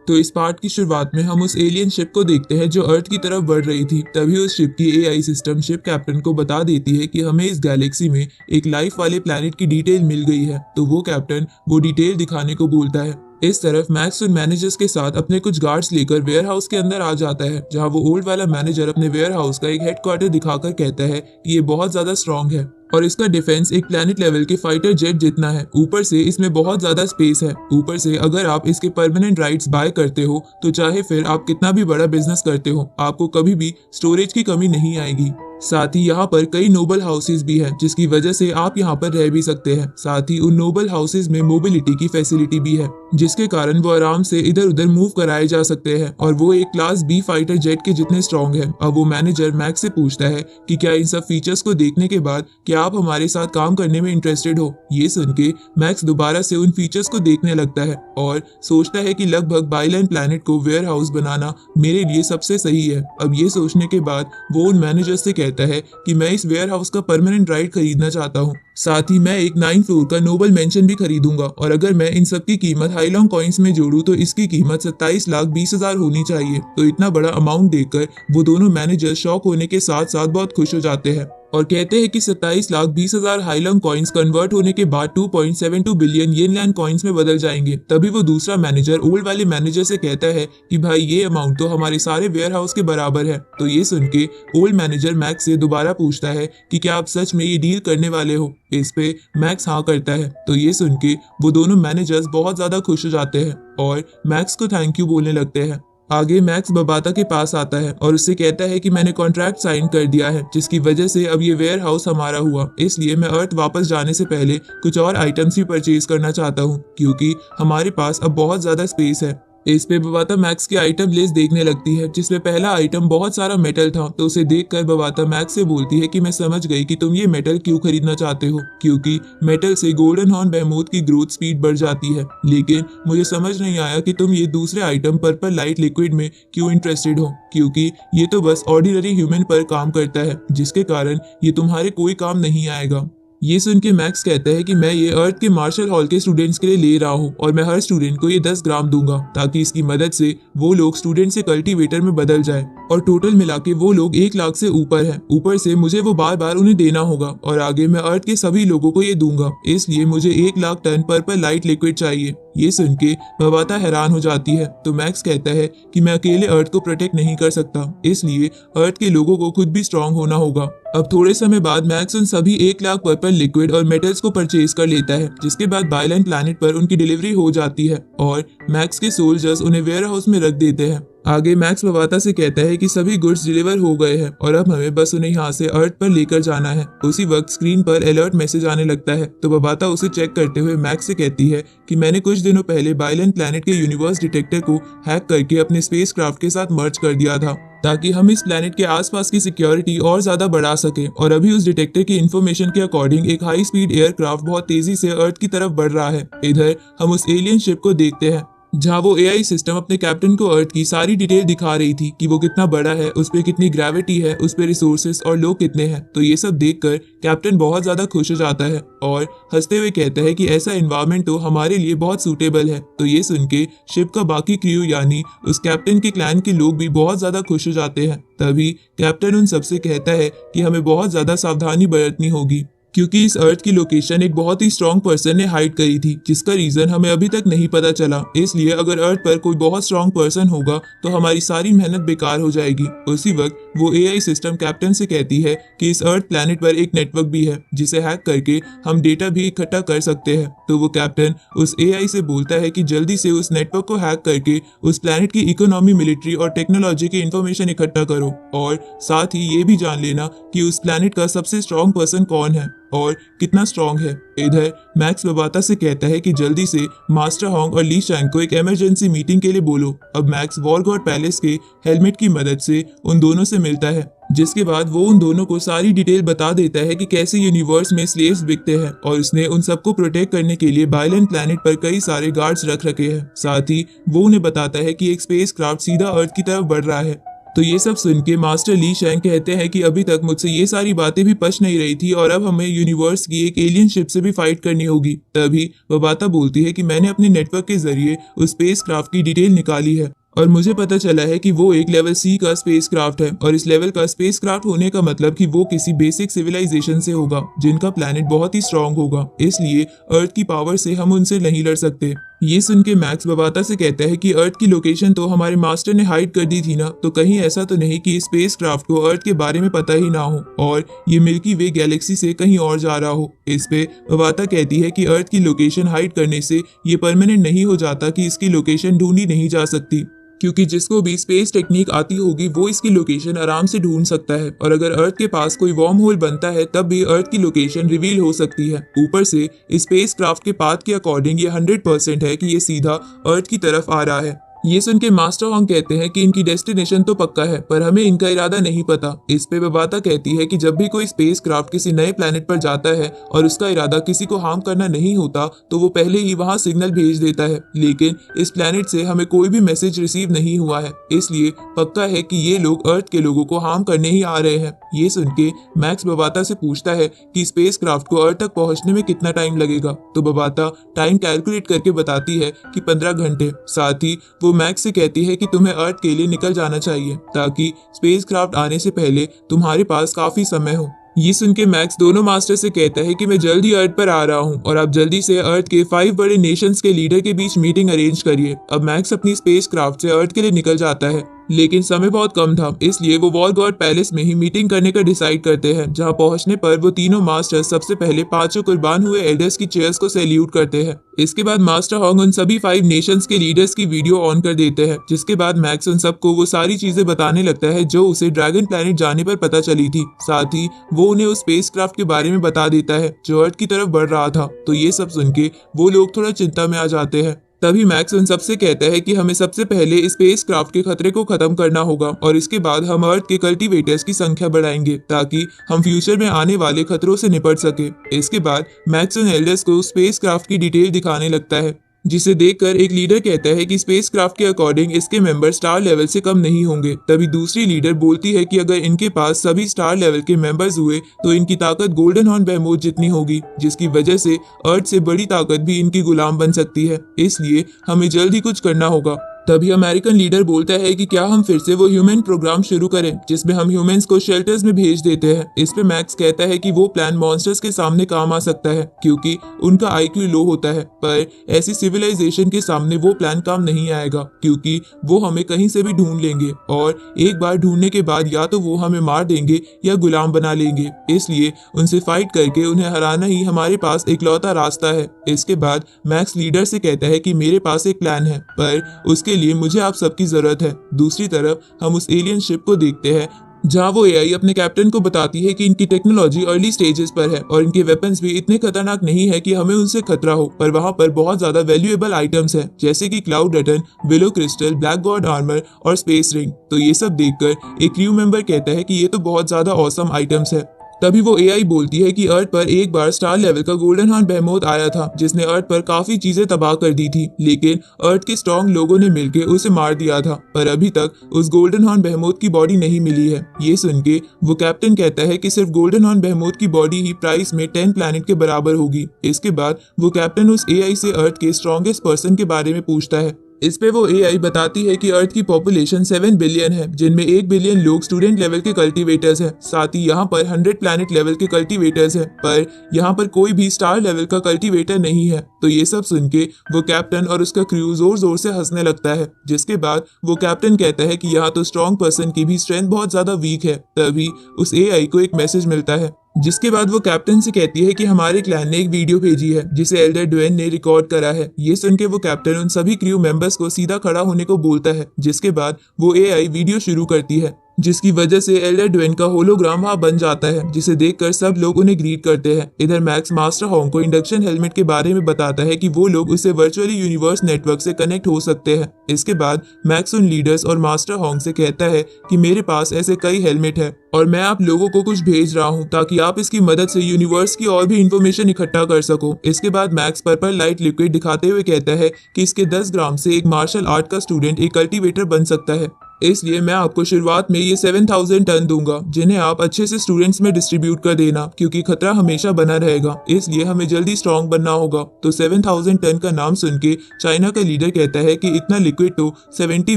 तो इस पार्ट की शुरुआत में हम उस एलियन शिप को देखते हैं जो अर्थ की तरफ बढ़ रही थी। तभी उस शिप की एआई सिस्टम शिप कैप्टन को बता देती है कि हमें इस गैलेक्सी में एक लाइफ वाले प्लैनेट की डिटेल मिल गई है। तो वो कैप्टन वो डिटेल दिखाने को बोलता है। इस तरफ मैक्स उन मैनेजर्स के साथ अपने कुछ गार्ड्स लेकर वेयर हाउस के अंदर आ जाता है, जहां वो ओल्ड वाला मैनेजर अपने वेयर हाउस का एक हेडक्वार्टर दिखाकर कहता है कि ये बहुत ज्यादा स्ट्रांग है और इसका डिफेंस एक प्लैनेट लेवल के फाइटर जेट जितना है। ऊपर से इसमें बहुत ज्यादा स्पेस है। ऊपर से अगर आप इसके परमानेंट राइट्स बाय करते हो तो चाहे फिर आप कितना भी बड़ा बिजनेस करते हो, आपको कभी भी स्टोरेज की कमी नहीं आएगी। साथ ही यहाँ पर कई नोबल हाउसेज भी हैं, जिसकी वजह से आप यहाँ पर रह भी सकते हैं। साथ ही उन नोबल हाउसेज में मोबिलिटी की फैसिलिटी भी है, जिसके कारण वो आराम से इधर उधर मूव कराए जा सकते हैं और वो एक क्लास बी फाइटर जेट के जितने स्ट्रॉन्ग है। अब वो मैनेजर मैक्स से पूछता है कि क्या इन सब फीचर्स को देखने के बाद क्या आप हमारे साथ काम करने में इंटरेस्टेड हो। ये सुन के मैक्स दोबारा से उन फीचर्स को देखने लगता है और सोचता है कि लगभग बाइलैंड प्लैनेट को वेयर हाउस बनाना मेरे लिए सबसे सही है। अब ये सोचने के बाद वो उन मैनेजर से कहता है कि मैं इस वेयर हाउस का परमानेंट राइट खरीदना चाहता हूँ। साथ ही मैं एक 9 फ्लोर का नोबल मेंशन भी खरीदूंगा और अगर मैं इन सब की कीमत हाईलॉन्ग कॉइन्स में जोड़ूं तो इसकी कीमत 27,20,000 होनी चाहिए। तो इतना बड़ा अमाउंट देखकर वो दोनों मैनेजर शॉक होने के साथ साथ बहुत खुश हो जाते हैं और कहते हैं कि 27,20,000 हाईलॉन्ग कॉइन्स कन्वर्ट होने के बाद 2.72 बिलियन येनलैंड कॉइन्स में बदल जाएंगे। तभी वो दूसरा मैनेजर ओल्ड वाले मैनेजर से कहता है कि भाई ये अमाउंट तो हमारे सारे वेयर हाउस के बराबर है। तो ये सुन के ओल्ड मैनेजर मैक्स से दोबारा पूछता है कि क्या आप सच में ये डील करने वाले हो। इस पे मैक्स हाँ करता है। तो ये सुन के वो दोनों मैनेजर्स बहुत ज्यादा खुश हो जाते हैं और मैक्स को थैंक यू बोलने लगते हैं। आगे मैक्स बबाता के पास आता है और उससे कहता है कि मैंने कॉन्ट्रैक्ट साइन कर दिया है, जिसकी वजह से अब ये वेयर हाउस हमारा हुआ। इसलिए मैं अर्थ वापस जाने से पहले कुछ और आइटम्स भी परचेज करना चाहता हूँ, क्योंकि हमारे पास अब बहुत ज्यादा स्पेस है। इस पे बबाता मैक्स की आइटम लिस्ट देखने लगती है, जिसमें पहला आइटम बहुत सारा मेटल था। तो उसे देखकर बबाता मैक्स से बोलती है कि मैं समझ गई कि तुम ये मेटल क्यों खरीदना चाहते हो, क्योंकि मेटल से गोल्डन हॉर्न बेहमूथ की ग्रोथ स्पीड बढ़ जाती है। लेकिन मुझे समझ नहीं आया कि तुम ये दूसरे आइटम पर्पल लाइट लिक्विड में क्यों इंटरेस्टेड हो, क्योंकि ये तो बस ऑर्डिनरी ह्यूमन पर काम करता है, जिसके कारण ये तुम्हारे कोई काम नहीं आएगा। ये सुन के मैक्स कहता है कि मैं ये अर्थ के मार्शल हॉल के स्टूडेंट्स के लिए ले रहा हूँ और मैं हर स्टूडेंट को ये 10 ग्राम दूंगा, ताकि इसकी मदद से वो लोग स्टूडेंट से कल्टीवेटर में बदल जाए और टोटल मिला के वो लोग 1 लाख से ऊपर हैं। ऊपर से मुझे वो बार बार उन्हें देना होगा और आगे मैं अर्थ के सभी लोगों को ये दूंगा, इसलिए मुझे 1 lakh ton purple light liquid चाहिए। ये सुन के बबाता हैरान हो जाती है। तो मैक्स कहता है कि मैं अकेले अर्थ को प्रोटेक्ट नहीं कर सकता, इसलिए अर्थ के लोगों को खुद भी स्ट्रांग होना होगा। अब थोड़े समय बाद मैक्स उन सभी 1 लाख पर्पल लिक्विड और मेटल्स को परचेज कर लेता है, जिसके बाद बाइलैंड प्लैनेट पर उनकी डिलीवरी हो जाती है और मैक्स के सोल्जर्स उन्हें वेयर हाउस में रख देते हैं। आगे मैक्स बबाता से कहता है कि सभी गुड्स डिलीवर हो गए हैं और अब हमें बस उन्हें यहाँ से अर्थ पर लेकर जाना है। उसी वक्त स्क्रीन पर अलर्ट मैसेज आने लगता है। तो बबाता उसे चेक करते हुए मैक्स से कहती है कि मैंने कुछ दिनों पहले बाइलैंड प्लैनेट के यूनिवर्स डिटेक्टर को हैक करके अपने स्पेस क्राफ्ट के साथ मर्ज कर दिया था, ताकि हम इस प्लैनेट के आसपास की सिक्योरिटी और ज्यादा बढ़ा सके। और अभी उस डिटेक्टर की इन्फॉर्मेशन के अकॉर्डिंग एक हाई स्पीड एयरक्राफ्ट बहुत तेजी से अर्थ की तरफ बढ़ रहा है। इधर हम उस एलियन शिप को देखते हैं, जहां वो एआई सिस्टम अपने कैप्टन को अर्थ की सारी डिटेल दिखा रही थी कि वो कितना बड़ा है, उस पे कितनी ग्रेविटी है, उस पे रिसोर्सेस और लोग कितने हैं। तो ये सब देखकर कैप्टन बहुत ज्यादा खुश हो जाता है और हंसते हुए कहता है कि ऐसा एनवायरनमेंट तो हमारे लिए बहुत सूटेबल है। तो ये सुन के शिप का बाकी क्रू यानी उस कैप्टन के क्लैन के लोग भी बहुत ज्यादा खुश हो जाते हैं। तभी कैप्टन उन सबसे कहता है कि हमें बहुत ज्यादा सावधानी बरतनी होगी, क्योंकि इस अर्थ की लोकेशन एक बहुत ही स्ट्रांग पर्सन ने हाइड करी थी, जिसका रीजन हमें अभी तक नहीं पता चला। इसलिए अगर अर्थ पर कोई बहुत स्ट्रांग पर्सन होगा तो हमारी सारी मेहनत बेकार हो जाएगी। उसी वक्त वो एआई सिस्टम कैप्टन से कहती है कि इस अर्थ प्लैनेट पर एक नेटवर्क भी है, जिसे हैक करके हम डेटा भी इकट्ठा कर सकते हैं। तो वो कैप्टन उस एआई से बोलता है कि जल्दी से उस नेटवर्क को हैक करके उस प्लैनेट की इकोनॉमी, मिलिट्री और टेक्नोलॉजी की इंफॉर्मेशन इकट्ठा करो और साथ ही ये भी जान लेना कि उस प्लैनेट का सबसे स्ट्रांग पर्सन कौन है और कितना स्ट्रांग है। इधर मैक्स बबाता से कहता है कि जल्दी से मास्टर होंग और ली शैंग को एक इमरजेंसी मीटिंग के लिए बोलो। अब मैक्स वॉर गॉड पैलेस के हेलमेट की मदद से उन दोनों से मिलता है, जिसके बाद वो उन दोनों को सारी डिटेल बता देता है कि कैसे यूनिवर्स में स्लेव्स बिकते हैं और उसने उन सबको प्रोटेक्ट करने के लिए बाइलैंड प्लैनेट पर कई सारे गार्ड्स रख रखे हैं। साथ ही वो उन्हें बताता है कि एक स्पेस क्राफ्ट सीधा अर्थ की तरफ बढ़ रहा है। तो ये सब सुन के मास्टर ली शैंग कहते हैं कि अभी तक मुझसे ये सारी बातें भी पच नहीं रही थी और अब हमें यूनिवर्स की एक एलियन शिप से भी फाइट करनी होगी। तभी वबाता बोलती है कि मैंने अपने नेटवर्क के जरिए उस स्पेस क्राफ्ट की डिटेल निकाली है और मुझे पता चला है कि वो एक लेवल सी का स्पेस क्राफ्ट है और इस लेवल का स्पेस क्राफ्ट होने का मतलब कि वो किसी बेसिक सिविलाइजेशन से होगा जिनका प्लैनेट बहुत ही स्ट्रांग होगा, इसलिए अर्थ की पावर से हम उनसे नहीं लड़ सकते। ये सुन के मैक्स बबाता से कहता है कि अर्थ की लोकेशन तो हमारे मास्टर ने हाइड कर दी थी ना, तो कहीं ऐसा तो नहीं कि स्पेस क्राफ्ट को अर्थ के बारे में पता ही ना हो और ये मिल्की वे गैलेक्सी से कहीं और जा रहा हो। इस पे बबाता कहती है कि अर्थ की लोकेशन हाइड करने से ये परमानेंट नहीं हो जाता कि इसकी लोकेशन ढूंढी नहीं जा सकती, क्योंकि जिसको भी स्पेस टेक्निक आती होगी वो इसकी लोकेशन आराम से ढूंढ सकता है और अगर अर्थ के पास कोई वॉर्म होल बनता है तब भी अर्थ की लोकेशन रिवील हो सकती है। ऊपर से स्पेस क्राफ्ट के पाथ के अकॉर्डिंग ये 100% है कि ये सीधा अर्थ की तरफ आ रहा है। ये सुन के मास्टर हॉन्ग कहते हैं कि इनकी डेस्टिनेशन तो पक्का है पर हमें इनका इरादा नहीं पता। इस पे बबाता कहती है कि जब भी कोई स्पेस क्राफ्ट किसी नए प्लेनेट पर जाता है और उसका इरादा किसी को हार्म करना नहीं होता तो वो पहले ही वहां सिग्नल भेज देता है, लेकिन इस प्लेनेट से हमें कोई भी मैसेज रिसीव नहीं हुआ है, इसलिए पक्का है कि ये लोग अर्थ के लोगों को हार्म करने ही आ रहे हैं। ये सुन के मैक्स बबाता से पूछता है कि स्पेस क्राफ्ट को अर्थ तक पहुंचने में कितना टाइम लगेगा, तो बबाता टाइम कैलकुलेट करके बताती है कि 15 घंटे। साथ ही वो मैक्स से कहती है कि तुम्हें अर्थ के लिए निकल जाना चाहिए ताकि स्पेस क्राफ्ट आने से पहले तुम्हारे पास काफी समय हो। ये सुन के मैक्स दोनों मास्टर से कहता है कि मैं जल्दी अर्थ पर आ रहा हूँ और आप जल्दी से अर्थ के 5 बड़े नेशंस के लीडर के बीच मीटिंग अरेंज करिए। अब मैक्स अपनी स्पेस क्राफ्ट से अर्थ के लिए निकल जाता है, लेकिन समय बहुत कम था, इसलिए वो वॉर गॉड पैलेस में ही मीटिंग करने का डिसाइड करते हैं, जहां पहुंचने पर वो तीनों मास्टर्स सबसे पहले 5 कुर्बान हुए एल्डर्स की चेयर्स को सैल्यूट करते हैं। इसके बाद मास्टर हॉन्ग उन सभी 5 नेशंस के लीडर्स की वीडियो ऑन कर देते हैं, जिसके बाद मैक्स उन सबको वो सारी चीजें बताने लगता है जो उसे ड्रैगन प्लैनेट जाने पर पता चली थी। साथ ही वो उन्हें उस स्पेस क्राफ्ट के बारे में बता देता है जो अर्थ की तरफ बढ़ रहा था। तो ये सब सुन के वो लोग थोड़ा चिंता में आ जाते हैं। तभी मैक्स उन सबसे कहता है कि हमें सबसे पहले स्पेस क्राफ्ट के खतरे को खत्म करना होगा और इसके बाद हम अर्थ के कल्टीवेटर्स की संख्या बढ़ाएंगे ताकि हम फ्यूचर में आने वाले खतरों से निपट सके। इसके बाद मैक्स उन एल्डर्स को स्पेस क्राफ्ट की डिटेल दिखाने लगता है, जिसे देखकर एक लीडर कहता है कि स्पेस क्राफ्ट के अकॉर्डिंग इसके मेंबर स्टार लेवल से कम नहीं होंगे। तभी दूसरी लीडर बोलती है कि अगर इनके पास सभी स्टार लेवल के मेंबर्स हुए तो इनकी ताकत गोल्डन हॉर्न बेहमोथ जितनी होगी, जिसकी वजह से अर्थ से बड़ी ताकत भी इनकी गुलाम बन सकती है, इसलिए हमें जल्द ही कुछ करना होगा। तभी अमेरिकन लीडर बोलता है कि क्या हम फिर से वो ह्यूमन प्रोग्राम शुरू करें जिसमें हम ह्यूमंस को शेल्टर्स में भेज देते हैं। इस पे मैक्स कहता है कि वो प्लान मॉन्स्टर्स के सामने काम आ सकता है क्योंकि उनका आईक्यू लो होता है, पर ऐसी सिविलाइजेशन के सामने वो प्लान काम नहीं आएगा क्योंकि वो हमें कहीं से भी ढूंढ लेंगे और एक बार ढूंढने के बाद या तो वो हमें मार देंगे या गुलाम बना लेंगे, इसलिए उनसे फाइट करके उन्हें हराना ही हमारे पास इकलौता रास्ता है। इसके बाद मैक्स लीडर से कहता है कि मेरे पास एक प्लान है पर उसके लिए मुझे आप सबकी जरूरत है। दूसरी तरफ हम उस एलियन शिप को देखते हैं जहां वो एआई अपने कैप्टन को बताती है कि इनकी टेक्नोलॉजी अर्ली स्टेजेस पर है और इनके वेपन्स भी इतने खतरनाक नहीं है कि हमें उनसे खतरा हो, पर वहां पर बहुत ज्यादा वैल्यूएबल आइटम्स हैं जैसे कि cloud rattan, willow crystal, black god armour और स्पेस रिंग। तो ये सब देखकर एक क्रू मेंबर कहता है कि ये तो बहुत ज्यादा ऑसम आइटम्स है। तभी वो एआई बोलती है कि अर्थ पर एक बार स्टार लेवल का गोल्डन हॉर्न बेहमोथ आया था जिसने अर्थ पर काफी चीजें तबाह कर दी थी, लेकिन अर्थ के स्ट्रॉन्ग लोगों ने मिलकर उसे मार दिया था, पर अभी तक उस गोल्डन हॉर्न बेहमोथ की बॉडी नहीं मिली है। ये सुन के वो कैप्टन कहता है कि सिर्फ गोल्डन हॉर्न बेहमोथ की बॉडी ही प्राइस में 10 प्लैनेट के बराबर होगी। इसके बाद वो कैप्टन उस एआई से अर्थ के स्ट्रॉन्गेस्ट पर्सन के बारे में पूछता है। इस पे वो एआई बताती है कि अर्थ की पॉपुलेशन 7 बिलियन है, जिनमें 1 बिलियन लोग स्टूडेंट लेवल के कल्टीवेटर्स हैं। साथ ही यहाँ पर 100 प्लैनेट लेवल के कल्टीवेटर्स हैं, पर यहाँ पर कोई भी स्टार लेवल का कल्टीवेटर नहीं है। तो ये सब सुन के वो कैप्टन और उसका क्रू जोर जोर से हंसने लगता है, जिसके बाद वो कैप्टन कहता है कि यहाँ तो स्ट्रॉन्ग पर्सन की भी स्ट्रेंथ बहुत ज्यादा वीक है। तभी उस एआई को एक मैसेज मिलता है, जिसके बाद वो कैप्टन से कहती है कि हमारे क्लैन ने एक वीडियो भेजी है जिसे एल्डर ड्वेन ने रिकॉर्ड करा है। ये सुन के वो कैप्टन उन सभी क्रू मेंबर्स को सीधा खड़ा होने को बोलता है, जिसके बाद वो एआई वीडियो शुरू करती है, जिसकी वजह से एल्डर ड्वेन का होलोग्राम वहां बन जाता है, जिसे देखकर सब लोग उन्हें ग्रीट करते हैं। इधर मैक्स मास्टर हॉन्ग को इंडक्शन हेलमेट के बारे में बताता है कि वो लोग उससे वर्चुअली यूनिवर्स नेटवर्क से कनेक्ट हो सकते हैं। इसके बाद मैक्स उन लीडर्स और मास्टर हॉन्ग से कहता है कि मेरे पास ऐसे कई हेलमेट है और मैं आप लोगों को कुछ भेज रहा हूँ ताकि आप इसकी मदद से यूनिवर्स की और भी इंफॉर्मेशन इकट्ठा कर सको। इसके बाद मैक्स पर्पल लाइट लिक्विड दिखाते हुए कहता है कि इसके 10 ग्राम से एक मार्शल आर्ट का स्टूडेंट एक कल्टीवेटर बन सकता है। इसलिए मैं आपको शुरुआत में ये 7,000 टन दूंगा, जिन्हें आप अच्छे से स्टूडेंट्स में डिस्ट्रीब्यूट कर देना, क्योंकि खतरा हमेशा बना रहेगा, इसलिए हमें जल्दी स्ट्रांग बनना होगा। तो 7,000 टन का नाम सुन के चाइना का लीडर कहता है कि इतना लिक्विड तो 70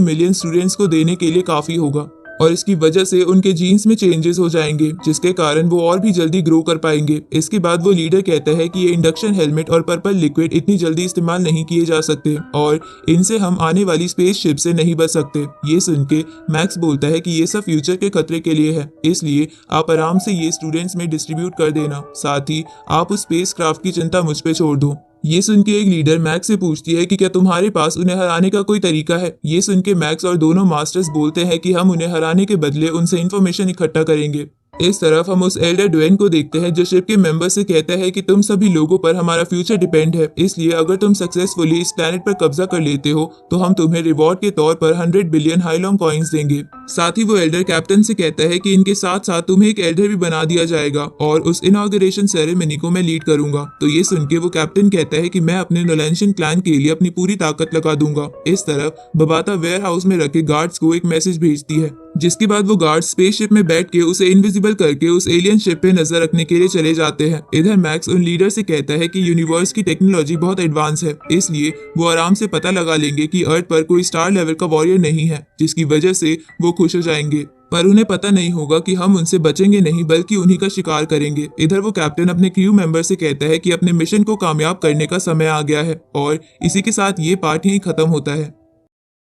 मिलियन स्टूडेंट्स को देने के लिए काफी होगा, और इसकी वजह से उनके जीन्स में चेंजेस हो जाएंगे, जिसके कारण वो और भी जल्दी ग्रो कर पाएंगे। इसके बाद वो लीडर कहता है कि ये इंडक्शन हेलमेट और पर्पल लिक्विड इतनी जल्दी इस्तेमाल नहीं किए जा सकते और इनसे हम आने वाली स्पेसशिप से नहीं बच सकते। ये सुन के मैक्स बोलता है कि ये सब फ्यूचर के खतरे के लिए है, इसलिए आप आराम से ये स्टूडेंट्स में डिस्ट्रीब्यूट कर देना, साथ ही आप उस स्पेस क्राफ्ट की चिंता मुझ पे छोड़ दो। ये सुन के एक लीडर मैक्स से पूछती है कि क्या तुम्हारे पास उन्हें हराने का कोई तरीका है। ये सुन के मैक्स और दोनों मास्टर्स बोलते हैं कि हम उन्हें हराने के बदले उनसे इन्फॉर्मेशन इकट्ठा करेंगे। इस तरफ हम उस एल्डर ड्वेन को देखते हैं जो शिप के मेंबर से कहता है कि तुम सभी लोगों पर हमारा फ्यूचर डिपेंड है, इसलिए अगर तुम सक्सेसफुली इस प्लैनेट पर कब्जा कर लेते हो तो हम तुम्हें रिवॉर्ड के तौर पर 100 बिलियन हाईलॉन्ग कॉइन्स देंगे। साथ ही वो एल्डर कैप्टन से कहता है कि इनके साथ साथ तुम्हें एक एल्डर भी बना दिया जाएगा और उस इनॉग्रेशन सेरेमनी को मैं लीड करूंगा। तो ये सुन के वो कैप्टन कहता है कि मैं अपने नोलेंशियन क्लैन के लिए अपनी पूरी ताकत लगा दूंगा। इस तरफ बबाता वेयर हाउस में रखे गार्ड्स को एक मैसेज भेजती है, जिसके बाद वो गार्ड स्पेसशिप में बैठ के उसे इनविजिबल करके उस एलियन शिप पे नजर रखने के लिए चले जाते हैं। इधर मैक्स उन लीडर से कहता है कि यूनिवर्स की टेक्नोलॉजी बहुत एडवांस है, इसलिए वो आराम से पता लगा लेंगे कि अर्थ पर कोई स्टार लेवल का वॉरियर नहीं है, जिसकी वजह से वो खुश हो जाएंगे। पर उन्हें पता नहीं होगा कि हम उनसे बचेंगे नहीं बल्कि उन्हीं का शिकार करेंगे। इधर वो कैप्टन अपने क्रू मेंबर से कहता है कि अपने मिशन को कामयाब करने का समय आ गया है और इसी के साथ ये पार्ट यहीं खत्म होता है।